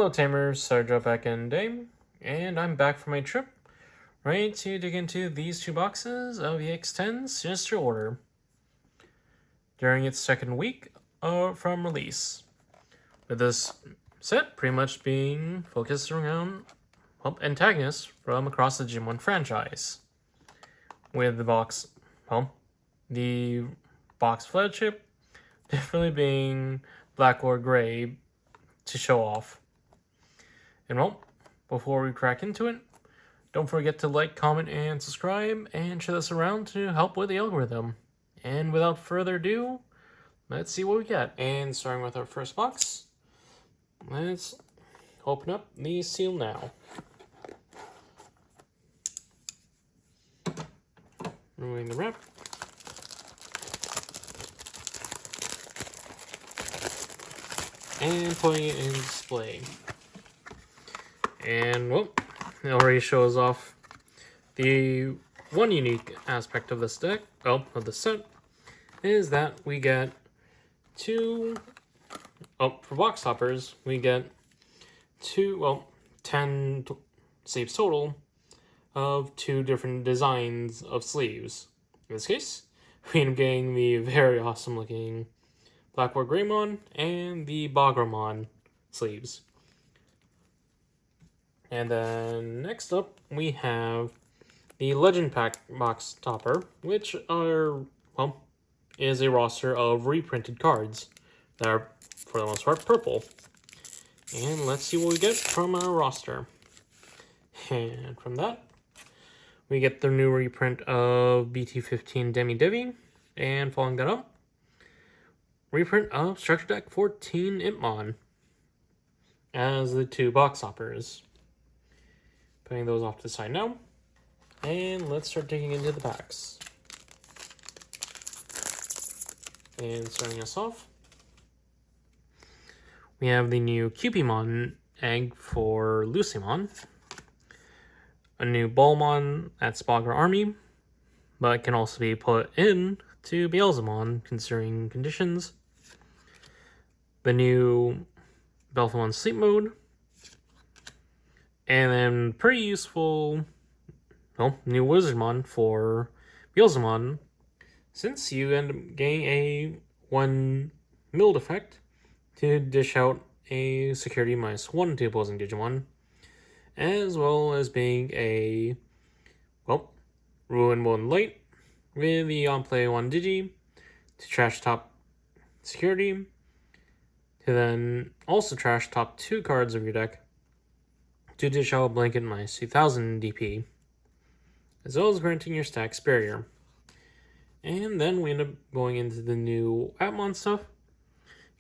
Hello Tamers, Sergio back in day, and I'm back from my trip, ready to dig into these two boxes of EX10 Sinister Order during its second week from release, with this set pretty much being focused around antagonists from across the Digimon franchise, with the box flagship definitely being BlackWarGreymon to show off. And well, before we crack into it, don't forget to like, comment, and subscribe, and share this around to help with the algorithm. And without further ado, let's see what we get. And starting with our first box, let's open up the seal now. Removing the wrap. And putting it in display. And, well, it already shows off the one unique aspect of this deck, of the set, is that we get two, for box toppers, we get 10 sleeves total of 2 different designs of sleeves. In this case, we end up getting the very awesome looking BlackWarGreymon and the BlackWarGreymon sleeves. And then next up, we have the Legend Pack box topper, which is a roster of reprinted cards that are, for the most part, purple. And let's see what we get from our roster. And from that, we get the new reprint of BT15 Demi-Devi, and following that up, reprint of Structure Deck 14 Appmon as the 2 box toppers. Putting those off to the side now. And let's start digging into the packs. And starting us off, we have the new Cupimon egg for Lucemon. A new Ballmon at Spagra Army, but can also be put in to Beelzemon considering conditions. The new Beelzemon Sleep Mode. And then pretty useful, new Wizardmon for Beelzemon, since you end up getting a 1 milled effect to dish out a security -1 to opposing Digimon, as well as being a, Ruin Moon Light with the on-play 1 Digi to trash top security, to then also trash top 2 cards of your deck to dish out Blanket -2000 DP, as well as granting your stacks barrier. And then we end up going into the new Appmon stuff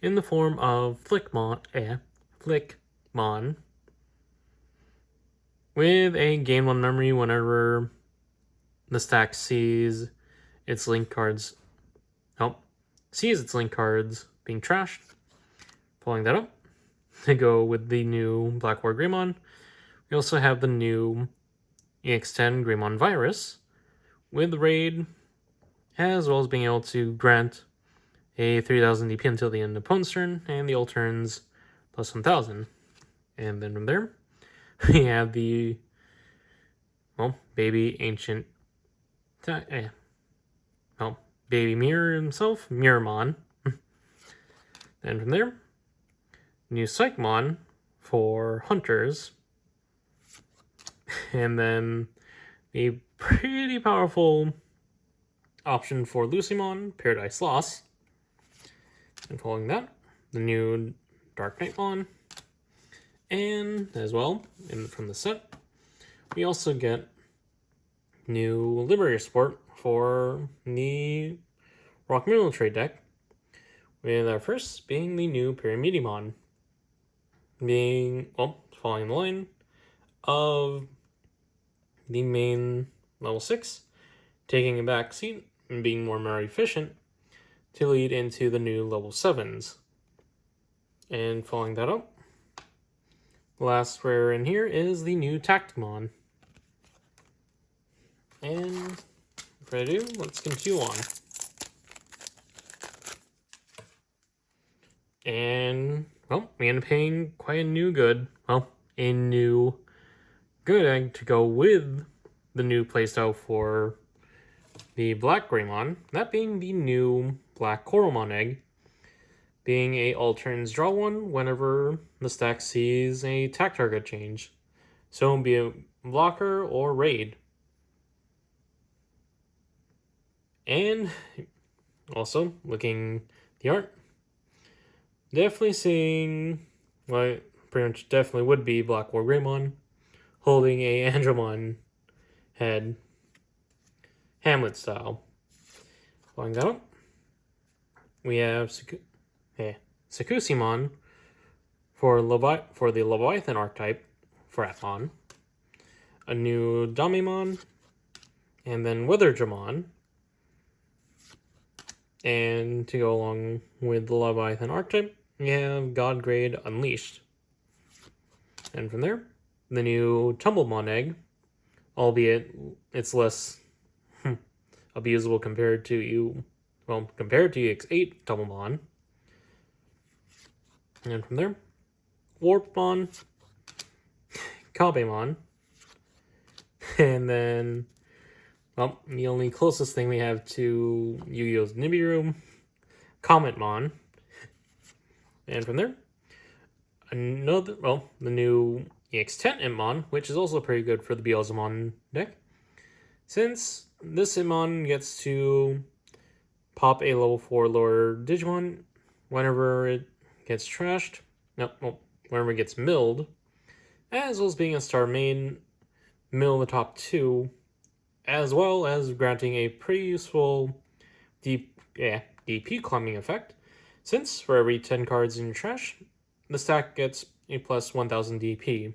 in the form of Flickmon, with a gain 1 memory whenever the stack sees its link cards being trashed. Following that up, to go with the new BlackWarGreymon, we also have the new EX10 Greymon Virus with Raid, as well as being able to grant a 3000 DP until the end of opponent's turn, and the alterns plus 1000. And then from there, we have the, baby ancient, baby mirror himself, Mirrormon. Then from there, new Psychmon for Hunters. And then the pretty powerful option for Lucemon, Paradise Lost. And following that, the new Dark Knightmon. And as well, from the set, we also get new Liberator support for the Rock Mineral Trade deck, with our first being the new Pyramidimon, being, following the line of the main level 6, taking a back seat and being more memory efficient to lead into the new level 7s. And following that up, the last rare in here is the new Tactimon. And for I do, let's continue on. And well, we end up paying quite a new good egg to go with the new playstyle for the BlackWarGreymon, that being the new BlackWarGreymon egg, being a all turns draw one whenever the stack sees a attack target change. So it'll be a blocker or raid. And also, looking at the art, definitely seeing what pretty much definitely would be BlackWarGreymon holding a Andromon head, Hamlet style. Following that up, we have Sakusimon for the Leviathan archetype for Appmon, a new Dumimon, and then Witherjamon. And to go along with the Leviathan archetype, we have Godgrade Unleashed. And from there, the new Tumblemon egg, albeit it's less abusable compared to EX8 Tumblemon. And from there, Warpmon, Kabemon, and then, well, the only closest thing we have to Yu-Gi-Oh's Nibiru, Cometmon. And from there, the new EX10 Appmon, which is also pretty good for the Beelzemon deck, since this Appmon gets to pop a level 4 lower Digimon whenever it gets trashed, whenever it gets milled, as well as being a star main, mill the top 2, as well as granting a pretty useful DP climbing effect, since for every 10 cards in your trash, the stack gets a plus 1000 DP.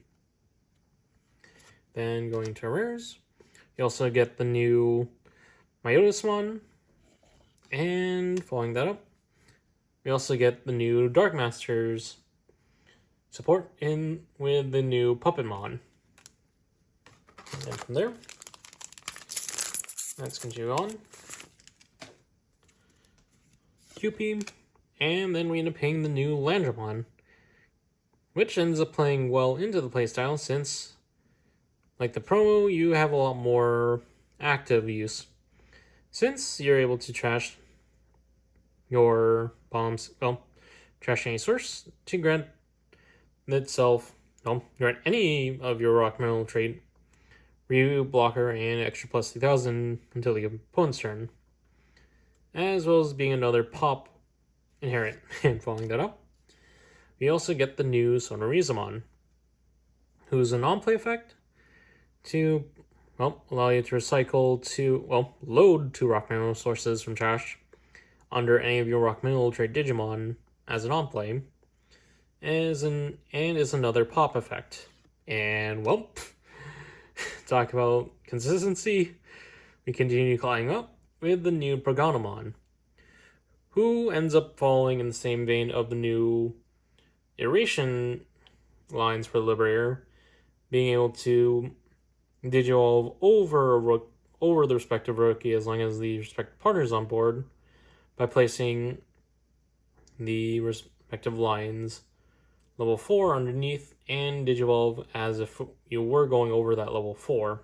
Then going to rares, you also get the new Deusmon, and following that up, we also get the new Dark Masters support in with the new Puppetmon. And from there, let's continue on. QP, and then we end up paying the new Landramon, which ends up playing well into the playstyle since, like the promo, you have a lot more active use. Since you're able to trash your bombs, trash any source to grant any of your rock mineral trait, review, blocker, and extra plus 3000 until the opponent's turn, as well as being another pop inherent. And following that up, we also get the new Sonorizamon, who's an on-play effect to allow you to load 2 rock mineral sources from trash under any of your rock mineral trait Digimon as an on-play, and is another pop effect. And talk about consistency, we continue climbing up with the new Progonomon, who ends up falling in the same vein of the new iteration lines for Liberator, being able to Digivolve over the respective rookie as long as the respective partner's on board by placing the respective lines level 4 underneath and Digivolve as if you were going over that level 4.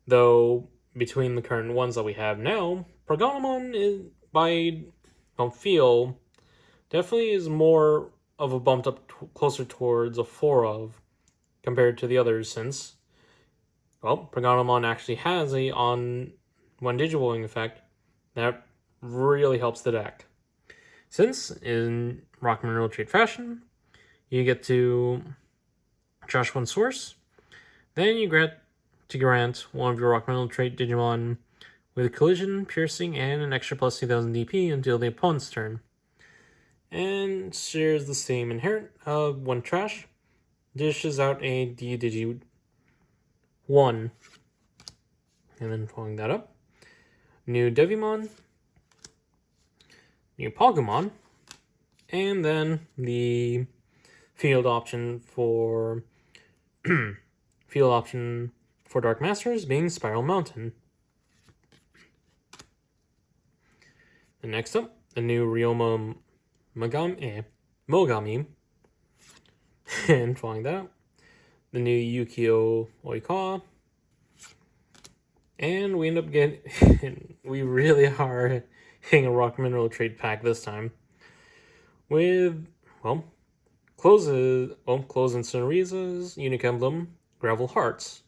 Though, between the current ones that we have now, Progonomon is, by feel, definitely is more of a bumped up closer towards a 4 of compared to the others, since, Progonomon actually has a on one Digivolving effect that really helps the deck. Since, in Rock Mineral Trait fashion, you get to trash one source, then you grant one of your Rock Mineral Trait Digimon with collision, piercing, and an extra plus 2000 DP until the opponent's turn. And shares the same inherent of one trash, dishes out a D-Digi 1. And then following that up, new Devimon, new Pogumon, and then the field option for Dark Masters being Spiral Mountain. And next up, the new Ryoma Megami Mogami. And following that, the new Yukio Oikawa. And we end up getting, we really are hitting a rock mineral trade pack this time. With, well, Close and Sonorisa's unique emblem, Gravel Hearts,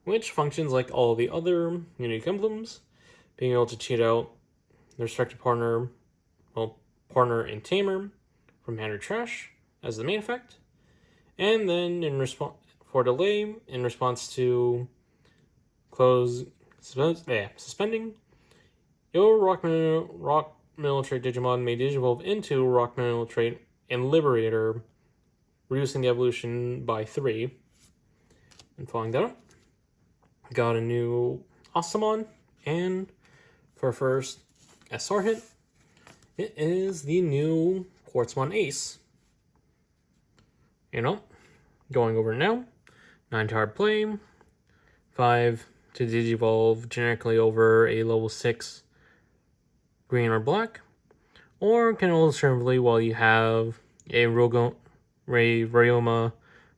which functions like all the other unique emblems, being able to cheat out their respective partner, partner and tamer from hand or trash as the main effect, and then in response for delay, in response to suspending, your Rock Mineral Trait Digimon may digivolve into Rock Mineral Trait and Liberator, reducing the evolution by 3. And following that up, got a new Astamon, and for our first SR hit, it is the new Quartzmon Ace. Going over now, 9 to hard play, 5 to digivolve generically over a level 6 green or black, or can alternatively, while you have a Ryoma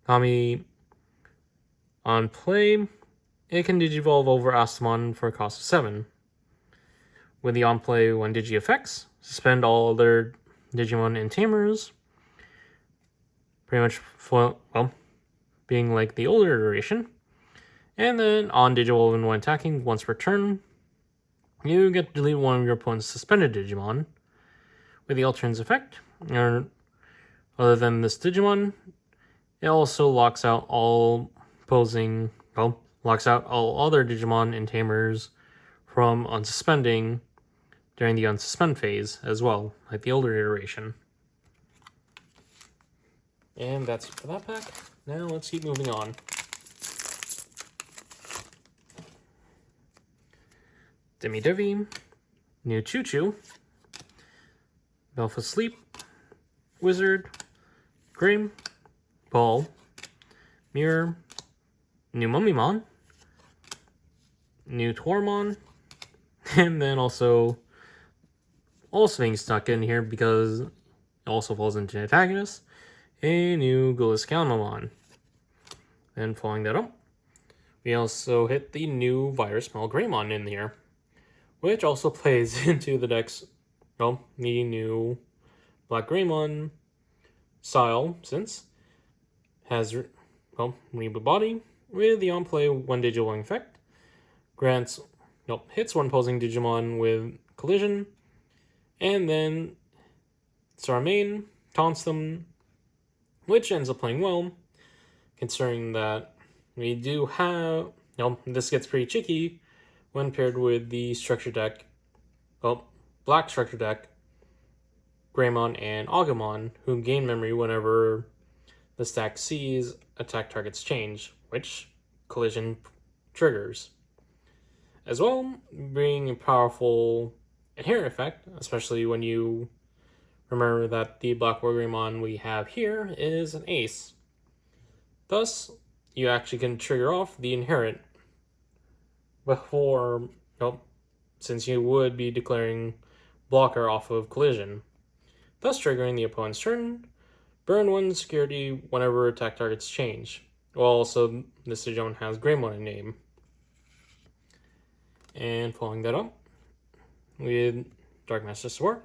Kami on play, it can digivolve over Astamon for a cost of 7. With the on-play 1 digi effects, suspend all other Digimon and Tamers, pretty much being like the older iteration. And then on digivolve when attacking once per turn, you get to delete one of your opponent's suspended Digimon. With the Altern's effect, or other than this Digimon, it also locks out all locks out all other Digimon and Tamers from unsuspending during the unsuspend phase as well, like the older iteration. And that's it for that pack. Now let's keep moving on. Devi, new Choo Choo, Belfa Sleep, Wizard, Grim, Ball, Mirror, new Mummymon, new Tormon, and then also being stuck in here because it also falls into antagonists, a new Gliscalmamon. And following that up, we also hit the new Virus BlackWarGreymon in here, which also plays into the deck's, the new BlackWarGreymon style, since has, Reboot Body, with the on-play 1 digital effect, hits one opposing Digimon with Collision, and then Starmain taunts them, which ends up playing well, considering that we do have, this gets pretty tricky when paired with the structure deck, black structure deck, Greymon and Agumon, who gain memory whenever the stack sees attack targets change, which Collision triggers. As well, being a powerful inherent effect, especially when you remember that the BlackWarGreymon we have here is an ace. Thus, you actually can trigger off the inherent before, since you would be declaring blocker off of Collision, thus triggering the opponent's turn, burn 1 security whenever attack targets change. Well, also, this Digimon has Greymon in name. And following that up, with Dark Master Sword,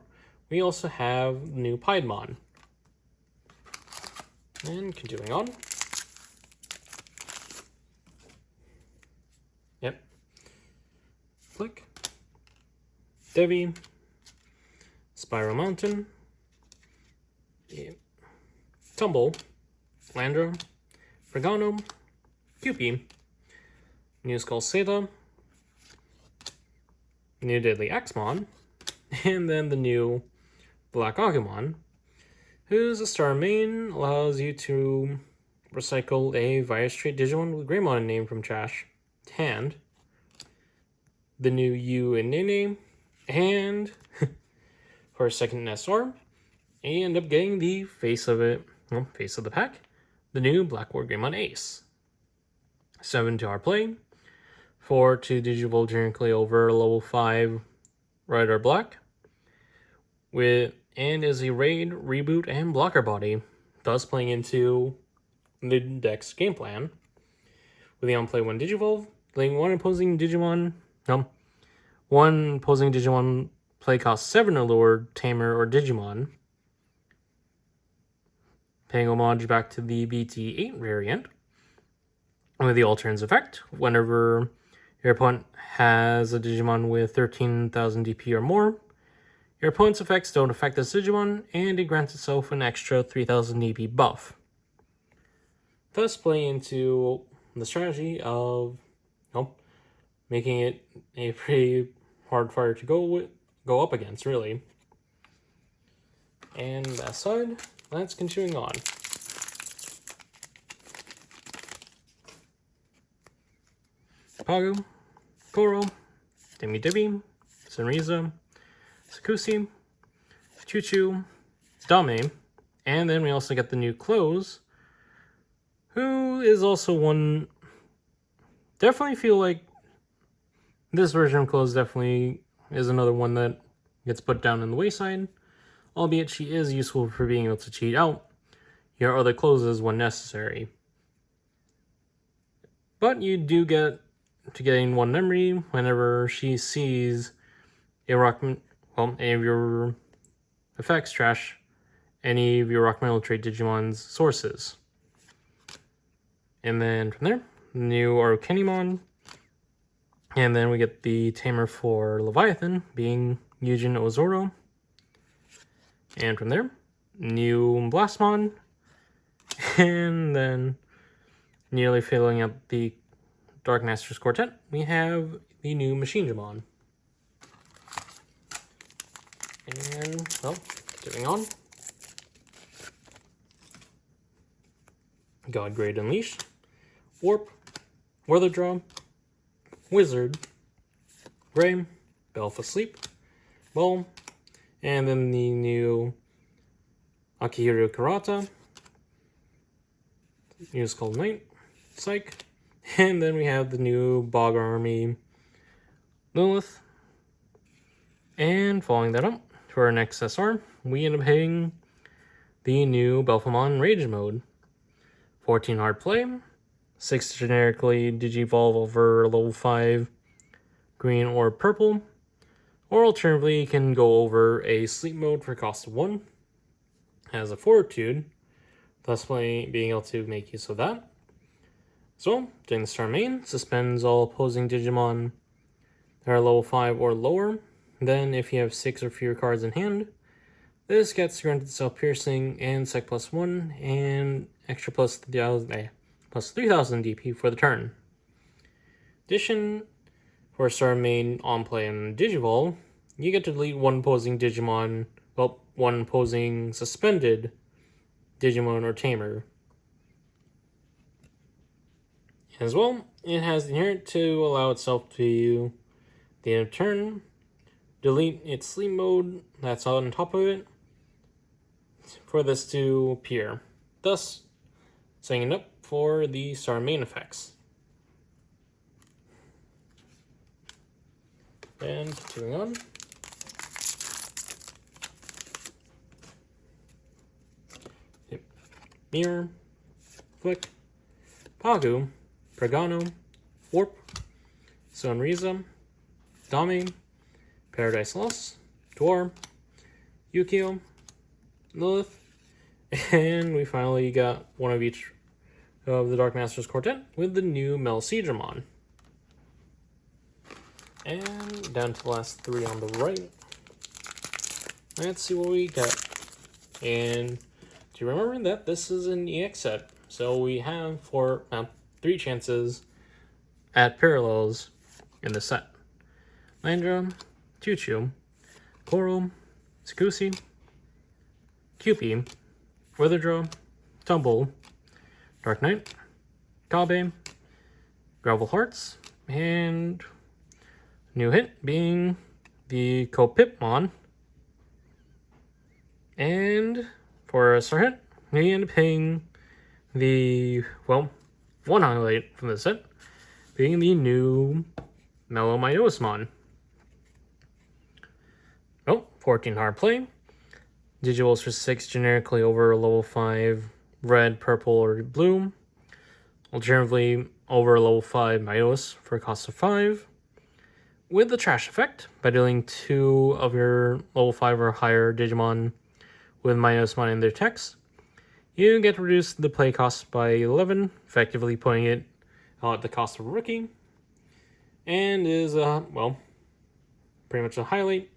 we also have new Piedmon. And continuing on. Yep. Click. Devi. Spiral Mountain. Tumble. Landra. Fragano. Kewpie. New Skull Seda. New Deadly Axmon. And then the new Black Agumon, whose Starmain allows you to recycle a Virus Trait Digimon with Greymon name from trash to hand. The new Yu and Nene, and for a second SR, and end up getting the face of the pack, the new BlackWarGreymon Ace. 7 to our play, 4 to digivolve generically over level 5 red or black, with and is a raid, reboot, and blocker body, thus playing into the deck's game plan. With the on-play 1 Digivolve, letting one opposing Digimon play cost 7 or lower Tamer or Digimon, paying homage back to the BT8 variant. With the alternates effect, whenever your opponent has a Digimon with 13,000 DP or more, your opponent's effects don't affect this Digimon, and it grants itself an extra 3,000 DP buff. Thus playing into the strategy of making it a pretty hard fighter to go up against, really. And that side, let's continuing on. Pagu, Koro, Demi, Sunriza, Sakushi, Chuchu, Dame, and then we also get the new Close, who is also one. Definitely feel like this version of Close definitely is another one that gets put down in the wayside, albeit she is useful for being able to cheat out your other closes when necessary. But you do get to gain 1 memory whenever she sees any of your effects trash any of your Rock Metal Trade Digimon's sources. And then from there, new Orokennimon, and then we get the Tamer for Leviathan, being Yujin Ozoro. And from there, new Blastmon, and then nearly filling up the Dark Masters Quartet, we have the new Machinedramon. And, well, continuing on. Godgrade Unleashed, Warp, Weatherdraw, Wizard, Gray, Belf Asleep, Ball, and then the new Akihiro Kurata, new Skull Knight, Psych, and then we have the new Bog Army Lilith. And following that up, for our next SR, we end up hitting the new Belphemon Rage Mode. 14 hard play, 6 generically Digivolve over level 5 green or purple, or alternatively you can go over a sleep mode for cost of 1, has a fortitude, thus being able to make use of that. So, during the star main, suspends all opposing Digimon that are level 5 or lower. Then, if you have 6 or fewer cards in hand, this gets granted self-piercing and sec +1 and extra plus 3,000 DP for the turn. Addition, for star main on play and Digivolve, you get to delete 1 opposing Digimon, well, 1 opposing suspended Digimon or Tamer. As well, it has the inherent to allow itself to, the end of turn, delete its sleep mode that's on top of it for this to appear, thus setting it up for the star main effects. And continuing on. Mirror, Flick, Pagu, Pregano, Warp, Sunriza, Dami, Paradise Lost, Dwar, Yukio, Lilith, and we finally got one of each of the Dark Masters Quartet with the new Melcedramon. And down to the last 3 on the right. Let's see what we got. And do you remember that this is an EX set? So we have 3 chances at parallels in the set. Landra, Chuchu, Koro, Sakushi, Cupid, Weatherdraw, Tumble, Dark Knight, Kabe, Gravel Hearts, and new hit being the Kopipmon. And for a star hit, we end up hitting the, well, one highlight from the set being the new Deusmon. Oh, 14 hard play, Digivolts for 6 generically over level 5 red, purple, or blue. Alternatively, over level 5 Midos for a cost of 5. With the trash effect, by dealing 2 of your level 5 or higher Digimon with Deusmon in their text, you get to reduce the play cost by 11, effectively putting it at the cost of a rookie. And is, well, pretty much a highlight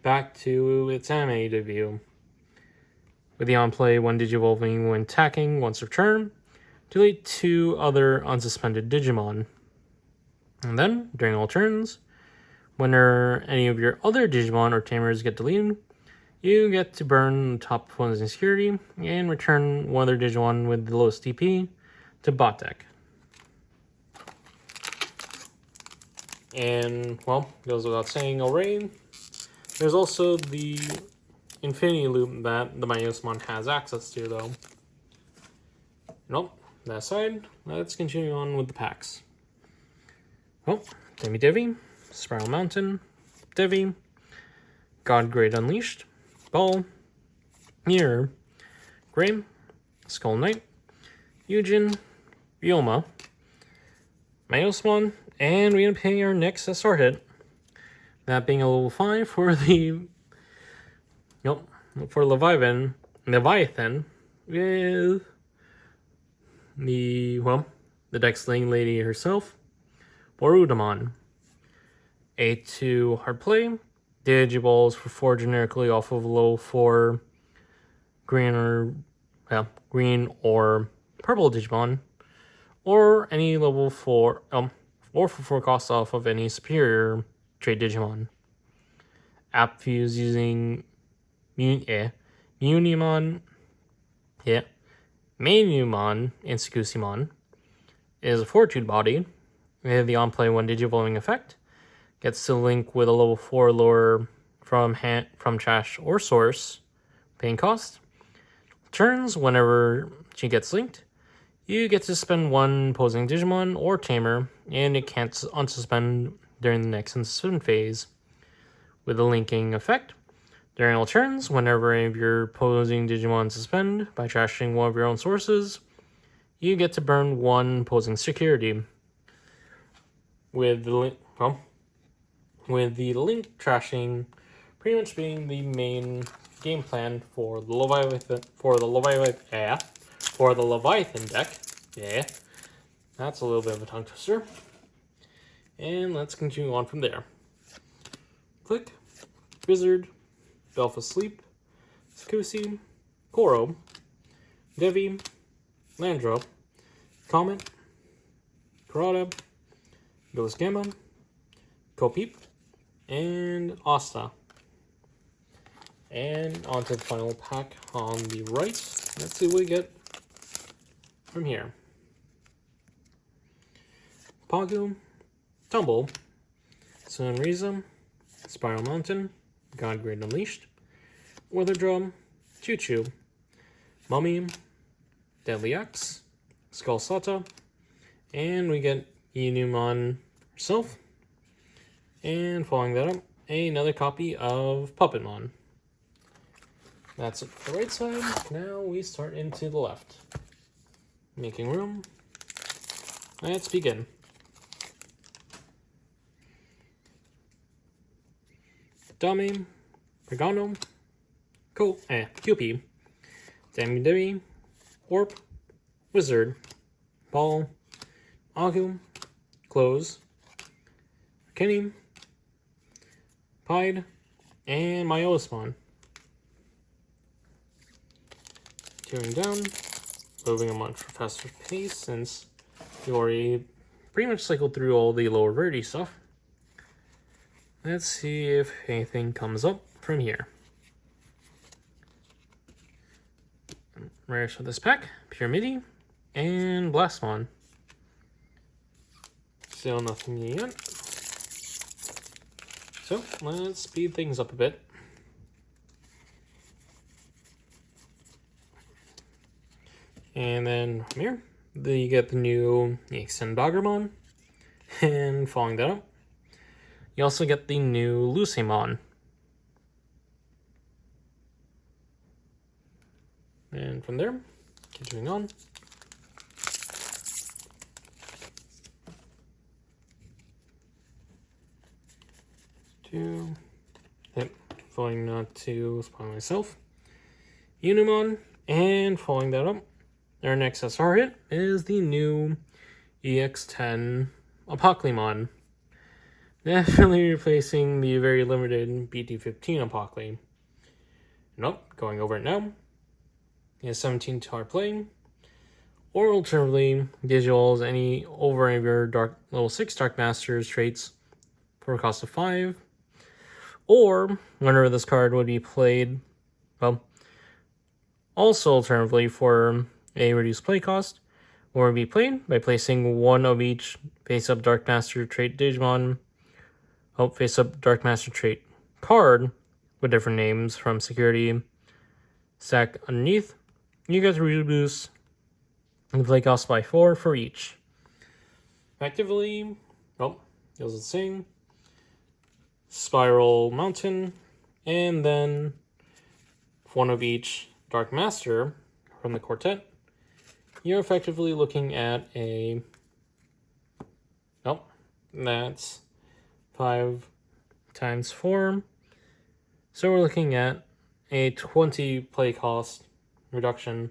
back to its anime debut. With the on-play, when Digivolving when attacking once per turn, delete 2 other unsuspended Digimon. And then, during all turns, whenever any of your other Digimon or Tamers get deleted, you get to burn the top one's insecurity and return one of their Digimon with the lowest DP to bot deck. And, well, goes without saying already, there's also the Infinity Loop that the Deusmon has access to, though. Nope, that aside, let's continue on with the packs. Well, Devi, Spiral Mountain, Devi, God Great Unleashed, Ball, Mirror, Gray, Skull Knight, Eugen, Ryoma, Deusmon, and we're going to pay our next SR hit. That being a level 5 for the Leviathan with the Dex Ling Lady herself, Borudamon. 8-2 hard play. Digiballs for 4 generically off of low 4 green or purple Digimon, or any level 4 or for 4 costs off of any superior trade Digimon. App fuse using Munimon, Mainumon, and Sakusimon is a Fortitude body. With the on-play one Digivolving effect, gets to link with a level 4 lure from trash or source, paying cost. Turns, whenever she gets linked, you get to spend 1 opposing Digimon or Tamer, and it can't unsuspend during the next unsuspend phase. With the linking effect, during all turns, whenever any of your opposing Digimon suspend by trashing one of your own sources, you get to burn 1 opposing security. With the link trashing pretty much being the main game plan for the Leviathan deck. Yeah, that's a little bit of a tongue twister. And let's continue on from there. Click, Wizard, Belfa Sleep, Sakusi, Koro, Devi, Landro, Comet, Kurata, Beelzemon, Kopeep, and Asta. And on to the final pack on the right. Let's see what we get from here. Pagu, Tumble, Sunriza, Spiral Mountain, God Great Unleashed, Weather Drum, Choo Choo, Mummy, Deadly Axe, Skull Sata, and we get Inumon herself. And following that up, another copy of Puppetmon. That's it for the right side. Now we start into the left. Making room. Let's begin. Dami, Pregano, Cupie, Demi, Warp, Wizard, Ball, Agu, Close, Kenny, Pied, and my Deusmon. Tearing down, moving a much faster pace since you already pretty much cycled through all the lower rarity stuff. Let's see if anything comes up from here. Rares for this pack, Pure Midi, and Blastmon. Still nothing yet. So, let's speed things up a bit. And then from here, you get the new EX10 BlackWarGreymon. And following that up, you also get the new Lucemon. And from there, continuing on. Following not to spawn myself. Unimon, and following that up, our next SR hit is the new EX10 Appmon. Definitely replacing the very limited BT15 Appmon. Nope, going over it now. He has 17 card play. Or alternatively, visuals any over any of your level 6 Dark Masters traits for a cost of 5. Or, whenever this card would be played, well, also alternatively for a reduced play cost, or would be played by placing one of each face-up Dark Master trait Digimon, face-up Dark Master trait card with different names from security stack underneath. You get to reduce the play cost by 4 for each. Effectively, well, goes the same. Spiral Mountain, and then one of each Dark Master from the quartet. You're effectively looking at a, that's 5 times 4. So we're looking at a 20 play cost reduction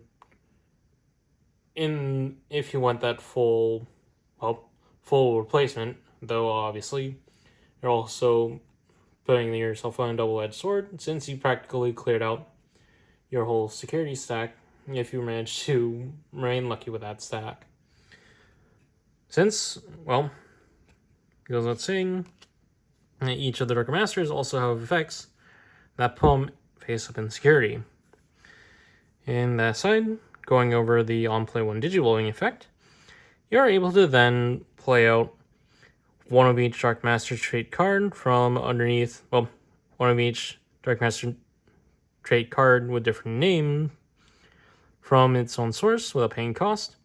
in if you want that full replacement, though obviously you're also putting yourself on a double-edged sword, since you practically cleared out your whole security stack if you manage to remain lucky with that stack. Since, well, goes without saying, each of the Dark Masters also have effects that put them face up in security. In that side, going over the on-play 1 Digivolving effect, you're able to then play out one of each Dark Master trait card from underneath, one of each Dark Master trait card with different name from its own source without paying cost.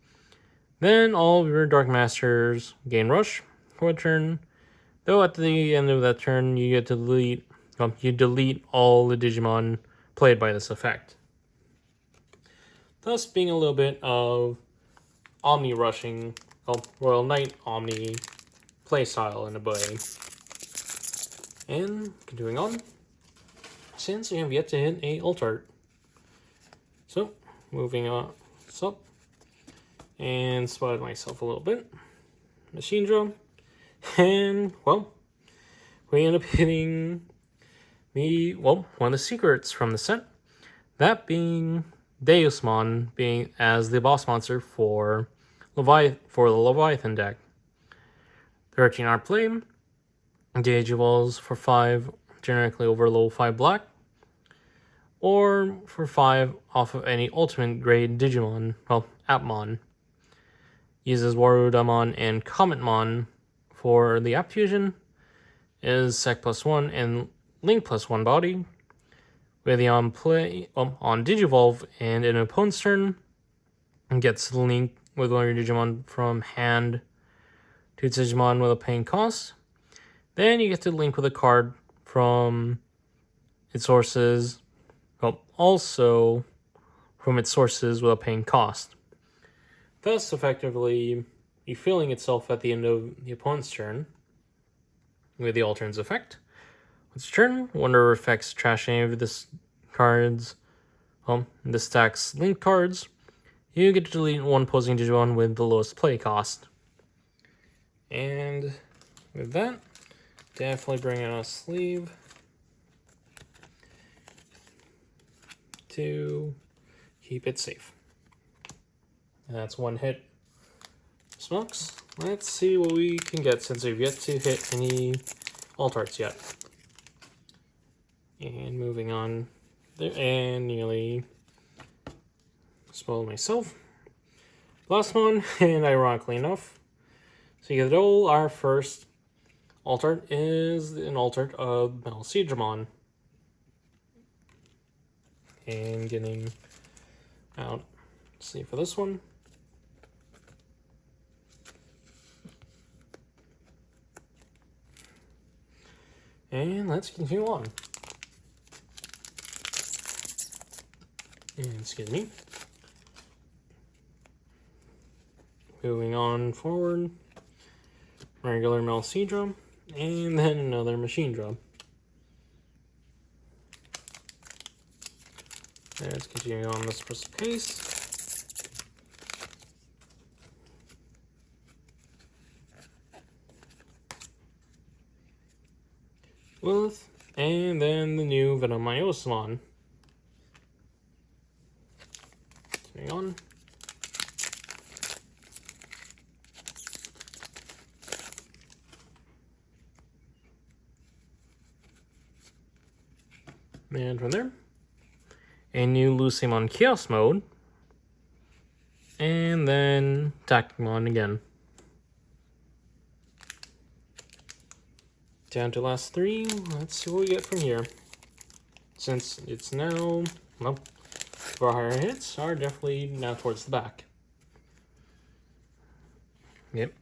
Then all of your Dark Masters gain rush for a turn, though at the end of that turn you get to delete all the Digimon played by this effect. Thus being a little bit of Omni rushing, Royal Knight Omni playstyle in a way. And continuing on, since we have yet to hit a alt art. So, moving on up and spotted myself a little bit. Machine drum. And, well, we end up hitting one of the secrets from the set. That being Deusmon being as the boss monster for the Leviathan deck. 13 art play, Digivolves for 5, generically over level 5 black, or for 5 off of any ultimate grade Digimon, Appmon. Uses Warudamon and Cometmon for the App Fusion, is Sec +1 and Link +1 body, with the on Digivolve and in an opponent's turn, and gets Link with one of your Digimon from hand to its Digimon with a paying cost. Then you get to link with a card from its sources, also from its sources with a paying cost. Thus, effectively, refilling itself at the end of the opponent's turn with the Altern's effect. Its turn, whenever effects trash any of this cards, this stack's link cards, you get to delete one opposing Digimon with the lowest play cost. And with that, definitely bring out a sleeve to keep it safe. And that's one hit. Smokes. Let's see what we can get since we've yet to hit any alt arts yet. And moving on there, and nearly spoiled myself. Last one, and ironically enough, so you get all our first alt art is an alt art of Beelzemon. And getting out, let's see for this one. And let's continue on. And excuse me. moving on forward, regular Melcedra, and then another Machine Drum. Let's continue on this pace. Lilith, and then the new Deusmon. Hang on. And from there, a new Lucemon Chaos Mode, and then Tacticmon again. Down to last 3. Let's see what we get from here. Since it's now, well, our higher hits are definitely now towards the back. Yep.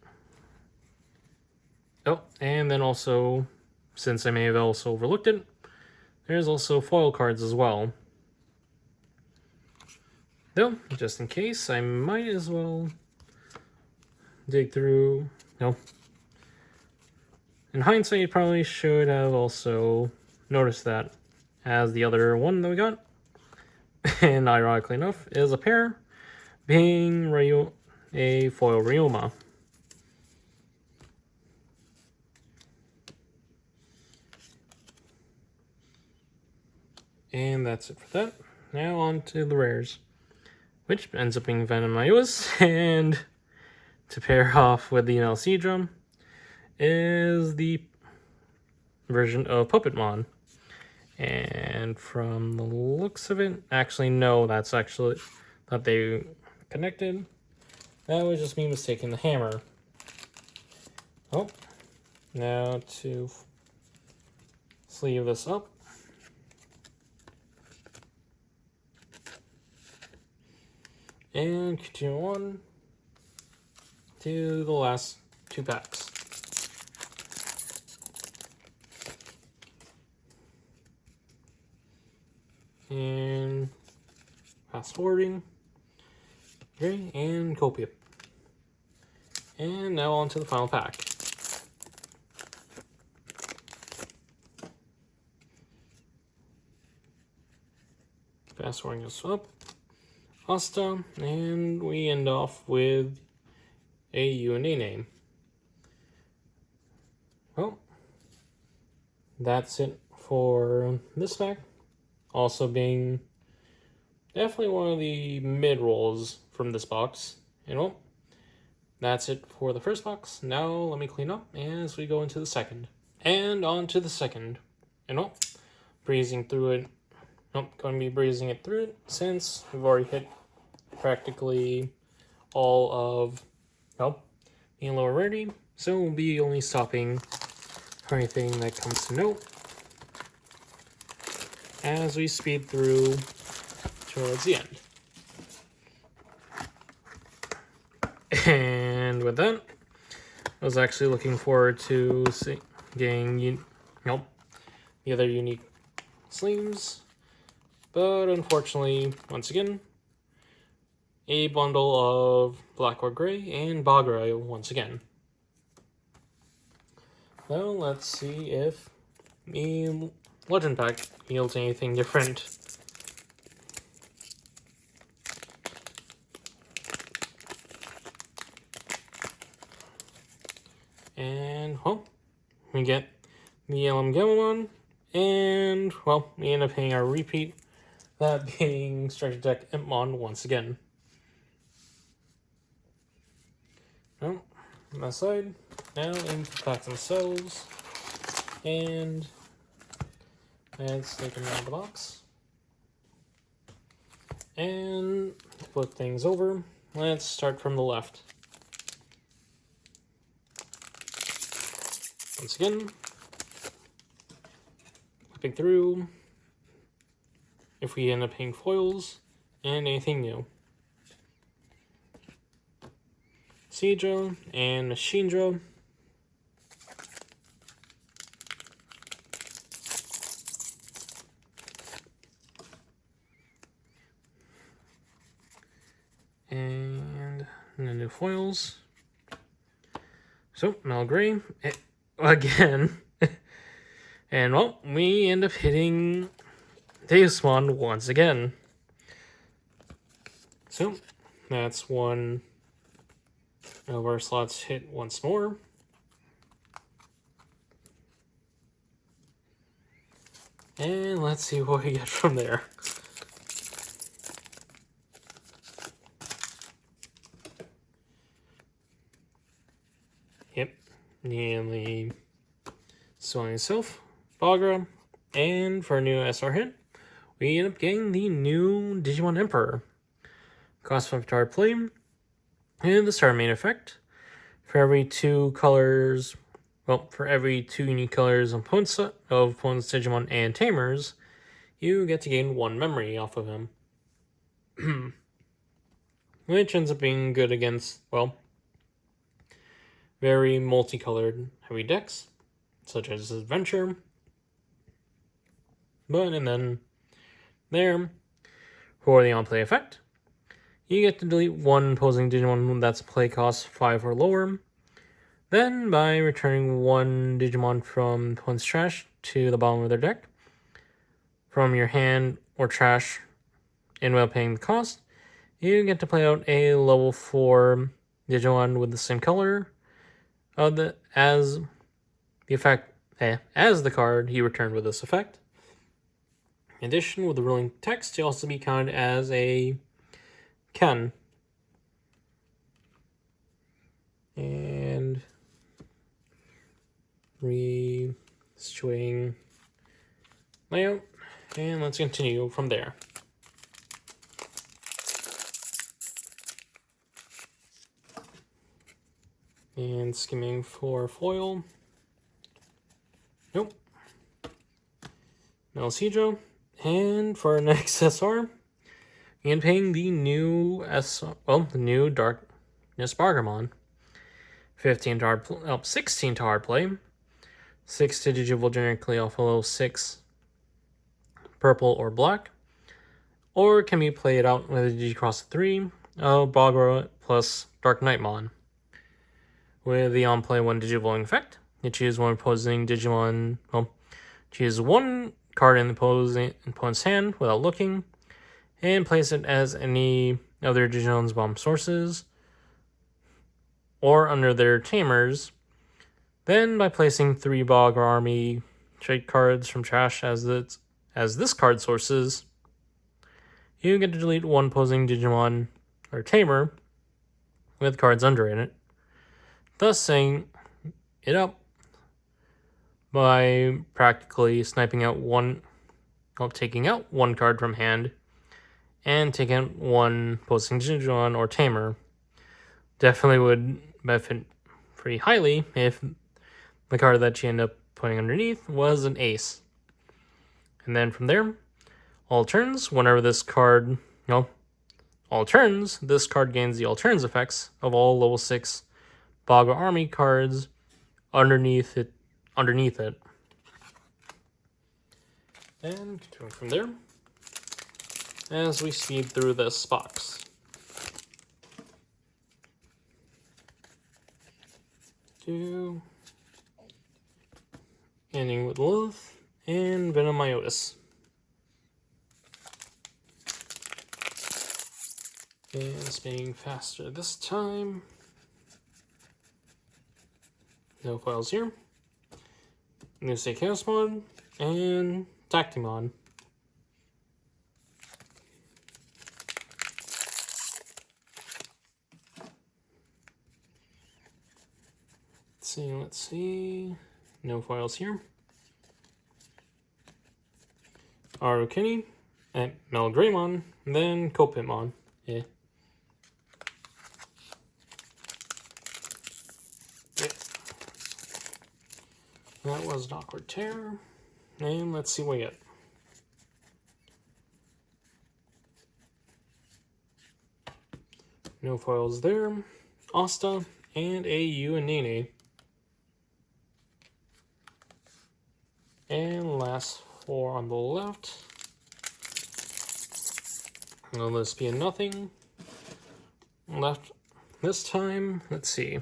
Oh, and then also, since I may have also overlooked it, there's also foil cards as well. Though, just in case, I might as well dig through. No. In hindsight, you probably should have also noticed that, as the other one that we got, and ironically enough, is a pair, being a foil Ryoma. And that's it for that. Now on to the rares, which ends up being Venom Ius, and to pair off with the NLC drum is the version of Puppetmon. And from the looks of it, actually no, that's actually that they connected. That was just me mistaking the hammer. Oh, now to sleeve this up. And continue on to the last 2 packs. And fast forwarding. Okay, and Copium. And now on to the final pack. Fast forwarding this up. Asta, and we end off with a UNA name. Well, that's it for this pack. Also being definitely one of the mid-rolls from this box. And well, that's it for the first box. Now let me clean up as we go into the second. And on to the second. And well, breezing through it. Nope, going to be breezing it through it since we've already hit practically all of, well, the lower rarity. So we'll be only stopping for anything that comes to note as we speed through towards the end. And with that, I was actually looking forward to getting the other unique sleeves, but unfortunately, once again, a bundle of BlackWarGreymon and Bagra once again. Well, let's see if the Legend Pack yields anything different. And, well, we get the Beelzemon, and, well, we end up hitting our repeat, that being Starter Deck Appmon once again. Well, on that side, now into the packs themselves, and let's take them out of the box. And to put things over, let's start from the left. Once again, flipping through, if we end up hitting foils, and anything new. Seadra and Machinedra. And then new foils. So, Malgrey again. And well, we end up hitting Deusmon once again. So, that's one of our slots hit once more. And let's see what we get from there. Yep, nearly swelling itself, Bagra, and for a new SR hit, we end up getting the new Digimon Emperor. Cost 5 card play, and the star main effect. For every 2 colors, well, for every 2 unique colors of opponent's Digimon and Tamers, you get to gain 1 memory off of him. Which ends up being good against, well, very multicolored heavy decks, such as Adventure. And then there, for the on-play effect, you get to delete 1 opposing Digimon that's play cost 5 or lower. Then, by returning 1 Digimon from opponent's trash to the bottom of their deck, from your hand or trash, and while paying the cost, you get to play out a level 4 Digimon with the same color as the card you returned with this effect. In addition, with the ruling text, you'll also be counted as a Ken. And re-situating layout, and let's continue from there. And skimming for foil. Nope. Melcedro. And for our next SR, and paying the new Darkness Bargamon. 16 to hard play. 6 to Digivolve generically off a level 6 purple or black. Or can be played out with a Digicross 3 of Bagra plus Dark Knightmon. With the on-play 1 Digivolving effect, you choose 1 opposing Digimon. Well, choose 1 card in the opponent's hand without looking, and place it as any other Digimon's bomb sources or under their tamers. Then, by placing 3 Bog or Army trade cards from trash as this card sources, you get to delete 1 opposing Digimon or tamer with cards under it, thus saying it up by practically taking out 1 card from hand and taking out 1 opposing Digimon or tamer. Definitely would benefit pretty highly if the card that you end up putting underneath was an ace. And then from there, all turns, whenever this card, this card gains the all turns effects of all level 6 Baga Army cards underneath it. And continuing from there, as we speed through this box. Ending with Lilith and Venomiotis. And spinning faster this time. No files here. New State Chaosmon and Tactimon. Let's see. No files here. Arukini and BlackWarGreymon, then Copitmon. Yeah. That was an awkward tear. And let's see what we get. No files there. Asta and a Uanene. And last 4 on the left. Will this be a nothing? Left this time, let's see.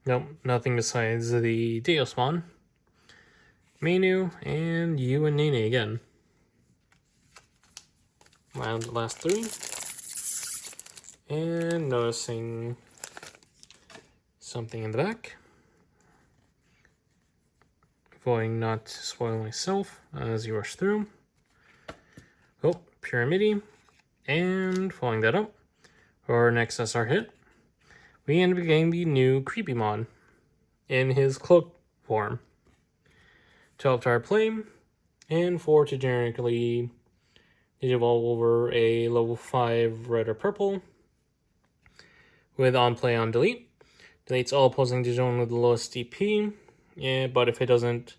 Nope, nothing besides the Deusmon, Menu, and you and Nene again. Round the last three. And noticing something in the back. Avoiding not to spoil myself as you rush through. Oh, Pyramidi. And following that up, for our next SR hit, we end up getting the new Creepymon in his cloak form. 12 to our play, and 4 to generically digivolve over a level 5 red or purple with on play on delete. Deletes all opposing Digimon with the lowest DP, but if it doesn't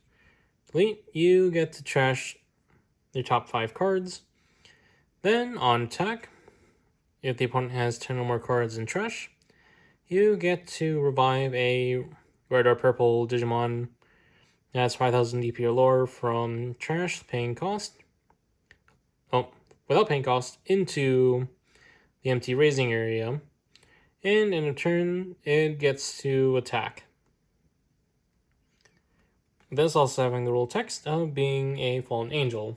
delete, you get to trash your top 5 cards. Then on attack, if the opponent has 10 or more cards in trash, you get to revive a red or purple Digimon that's 5,000 DP or lower from trash, paying cost. Oh, without paying cost, into the empty raising area. And in return, it gets to attack. This also having the rule text of being a fallen angel.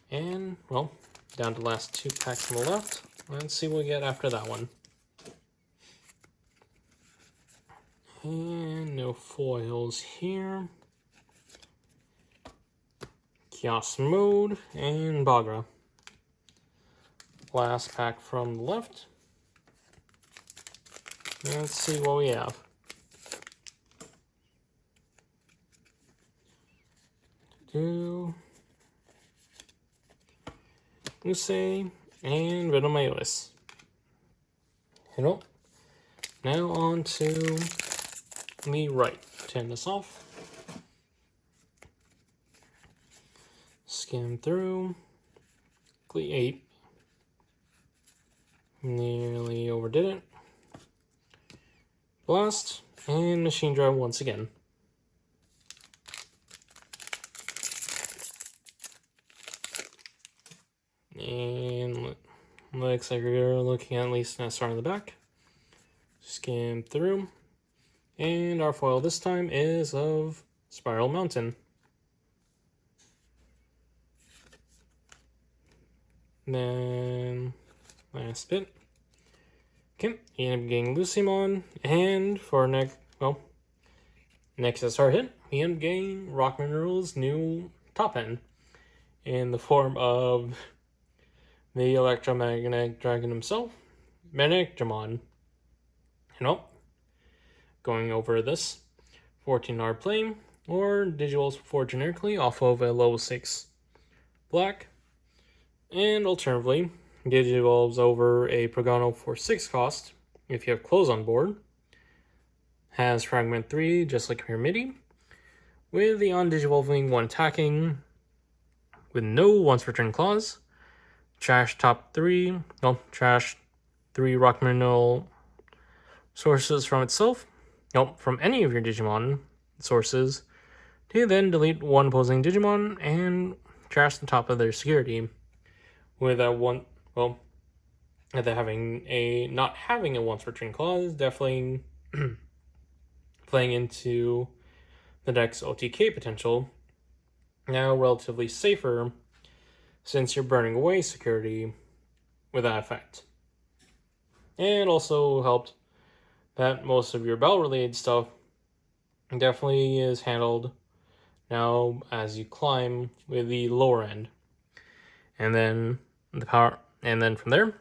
And, well, down to the last 2 packs on the left. Let's see what we get after that one. And no foils here. Chaos Mode and Bagra. Last pack from the left. Let's see what we have. Lucemon and Venomailus. Hello. Now on to the right. Turn this off. Skim through. Glee 8. Nearly overdid it. Blast and Machine Drive once again. And looks like we're looking at least an SR in the back. Skim through. And our foil this time is of Spiral Mountain. Then last bit. Okay, you end up getting Lucemon, and for next SR hit, we end up getting Rock Mineral's new top end in the form of the electromagnetic dragon himself, Digimon. Going over this 14R play, or Digivolves for generically off of a level 6 black, and alternatively, Digivolves over a Progano for 6 cost if you have Close on board. Has Fragment 3, just like Pyramidi, with the on-Digivolving 1 attacking, with no once per turn clause. Trash 3 Rock Mineral sources from itself, from any of your Digimon sources, to then delete 1 opposing Digimon and trash the top of their security. With that one, not having a once per turn clause, definitely playing into the deck's OTK potential. Now relatively safer, since you're burning away security with that effect. And also helped that most of your battle-related stuff definitely is handled now as you climb with the lower end. And then from there,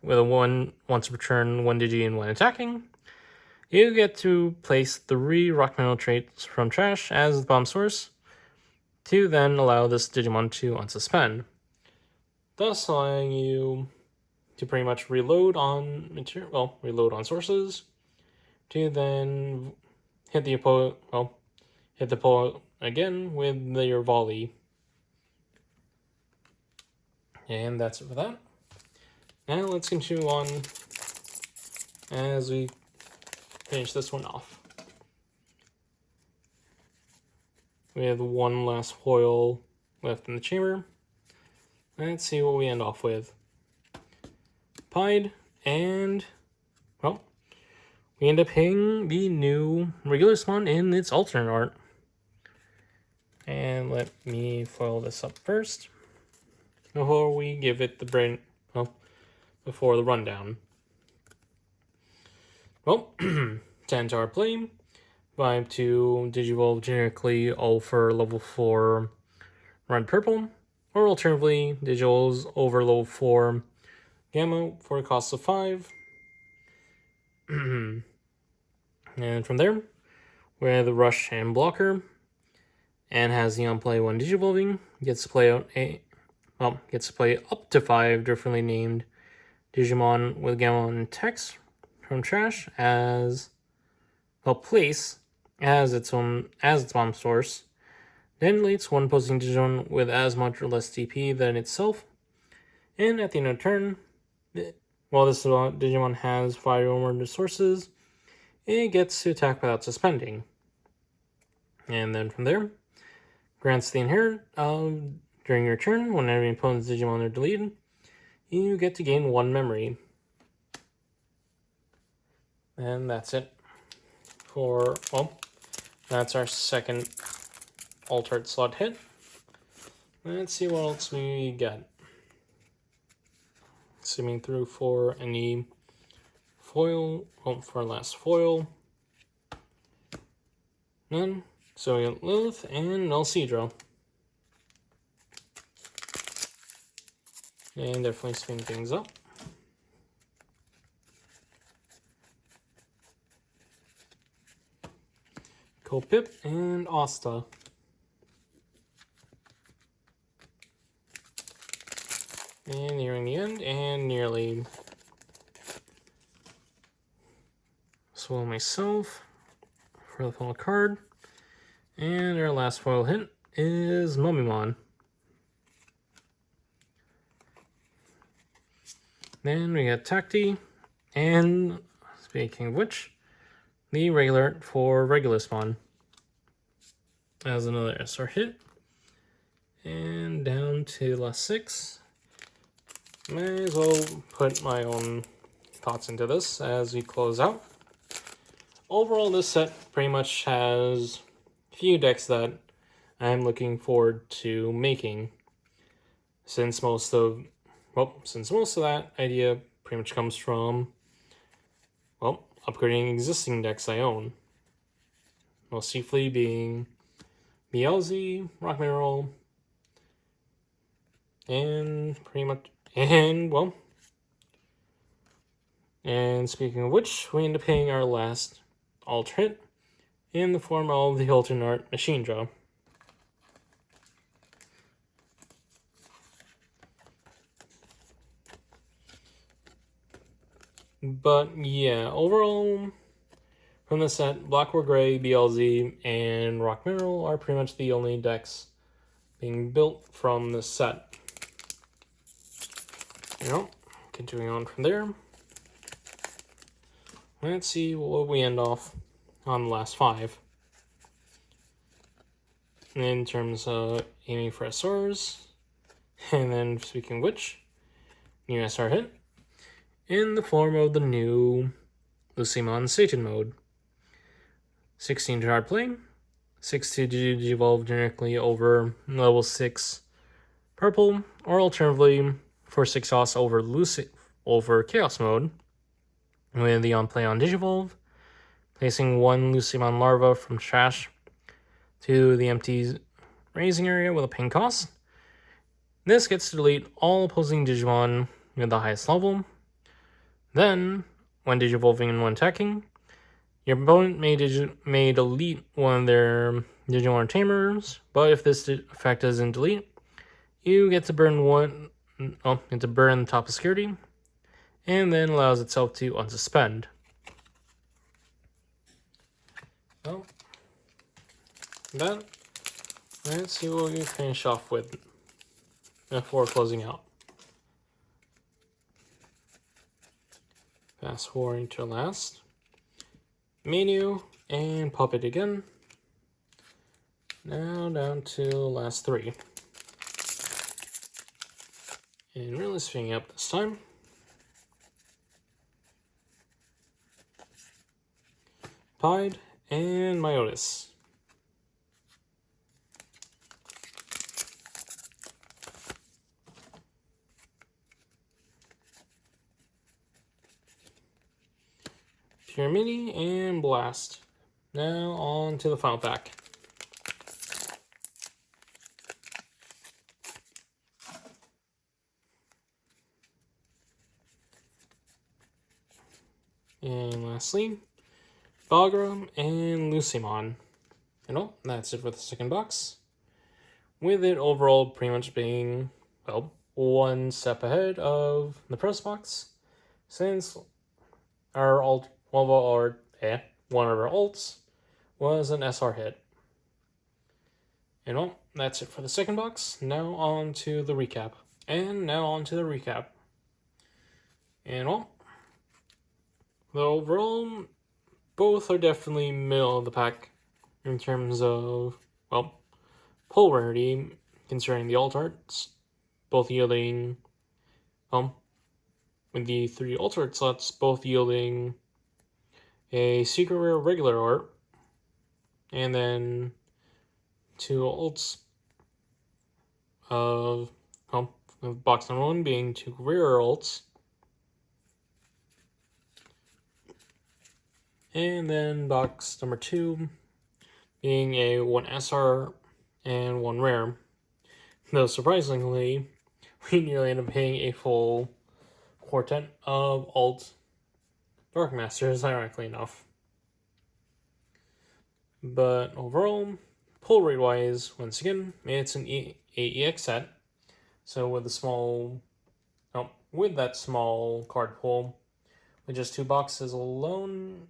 with a once per turn, 1 digi and 1 attacking, you get to place 3 Rock Mineral traits from trash as the bomb source, to then allow this Digimon to unsuspend, thus allowing you to pretty much reload on sources, to then hit the opponent again with your volley. And that's it for that. Now let's continue on as we finish this one off. We have 1 last foil left in the chamber. Let's see what we end off with. Pied, and, well, we end up hitting the new regular Smon in its alternate art. And let me foil this up first before we give it the brain, well, before the rundown. Well, to enter our play, vibe to Digivolve generically all for level 4 red purple, or alternatively, Digivals over level 4 Gamma for a cost of 5. And from there, we have the Rush and Blocker, and has the on-play when Digivolving, gets to play up to 5 differently named Digimon with Gamma and text from trash as place as its bomb source. Then deletes one opposing Digimon with as much or less DP than itself. And at the end of turn, while this Digimon has 5 or more resources, it gets to attack without suspending. And then from there, grants the inherit during your turn, whenever your opponent's Digimon are deleted, you get to gain 1 memory. And that's it for, well, that's our second altered slot hit. Let's see what else we get. Simming through for any foil, for last foil. None. So we got Lilith and Nulcedra. And definitely spin things up. Kopip and Asta. And nearing the end, and nearly swallow myself for the final card. And our last foil hint is Mummymon. Then we got Tacti, and speaking of which, the regular for regular spawn as another SR hit. And down to the last 6. May as well put my own thoughts into this as we close out. Overall, this set pretty much has a few decks that I'm looking forward to making, since most of that idea pretty much comes from, well, upgrading existing decks I own. Most chiefly being BLZ, Rock Mineral, and pretty much, and speaking of which, we end up paying our last alternate in the form of the alternate art Machine Draw. But yeah, overall, from the set, BlackWarGreymon, BLZ, and Rock Mineral are pretty much the only decks being built from this set. Continuing on from there, let's see what we end off on the last 5. In terms of aiming for SRs, and then speaking of which, new SR hit in the form of the new Lucemon Satan mode. 16 to hard play, 6 to Digivolve generically over level 6 purple, or alternatively for 6 OS over Chaos mode, with the on play on Digivolve, placing 1 Lucemon larva from trash to the empty raising area with a ping cost. This gets to delete all opposing Digimon with the highest level. Then, when Digivolving and when attacking, your opponent may delete one of their Digimon Tamers, but if this effect doesn't delete, you get to burn the top of security, and then allows itself to unsuspend. Well, let's see what we finish off with before closing out. Fast forwarding to last. Menu and Puppet again. Now down to last 3. And really swinging up this time. Pied and Myotis. Pure Mini and Blast. Now on to the final pack. And lastly, Bagram and Lucemon. And well, that's it for the second box. With it overall pretty much being, well, one step ahead of the press box, since our alt, one of our alts was an SR hit. And well, that's it for the second box. Now on to the recap. And well, the overall, both are definitely middle of the pack in terms of, well, pull rarity, considering the alt arts, both yielding, with the 3 alt art slots, both yielding a secret rare regular art, and then 2 alts of, box number 1 being 2 rare alts, and then box number 2 being a 1 SR and 1 rare. Though surprisingly, we nearly end up paying a full quartet of alt Dark Masters, ironically enough. But overall, pull rate wise, once again, it's an EX set. So with that small card pull, with just 2 boxes alone,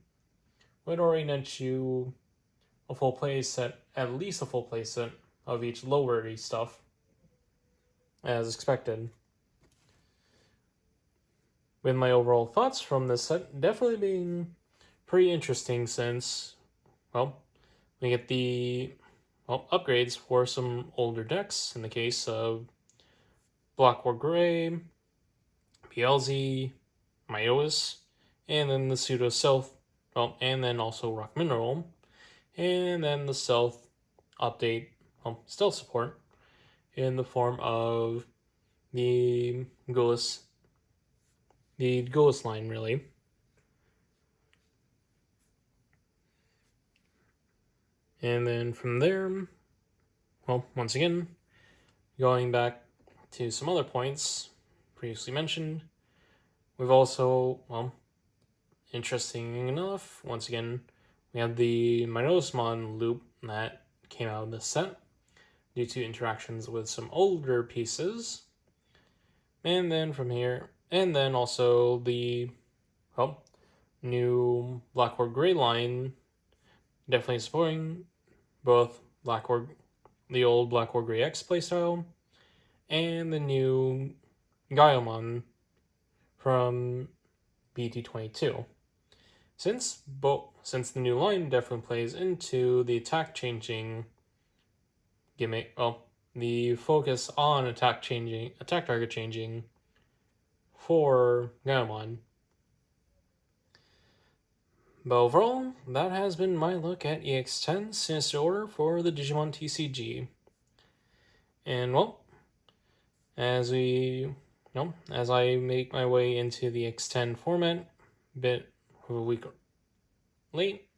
would already net you a full play set, at least a full play set of each low rarity stuff, as expected. With my overall thoughts from this set definitely being pretty interesting, since, well, we get the upgrades for some older decks in the case of BlackWarGreymon, Beelzemon, Myotis, and then the pseudo Stealth, and then also Rock Mineral, and then the Stealth update, Stealth support in the form of the Ghoulless line, really. And then from there, well, once again, going back to some other points previously mentioned, we've also, interesting enough, once again, we have the Deusmon loop that came out of this set due to interactions with some older pieces. And then from here, and then also the, new BlackWarGreymon line, definitely supporting both the old BlackWarGrey X playstyle, and the new Gaomon from BT22. Since the new line definitely plays into the attack changing gimmick, the focus on attack target changing for Gaomon. But overall, that has been my look at EX10 Sinister Order for the Digimon TCG. And well, as I make my way into the X10 format, a bit of a week late.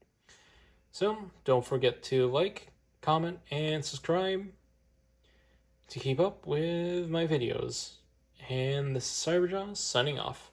So don't forget to like, comment, and subscribe to keep up with my videos. And this is Cyberjaw signing off.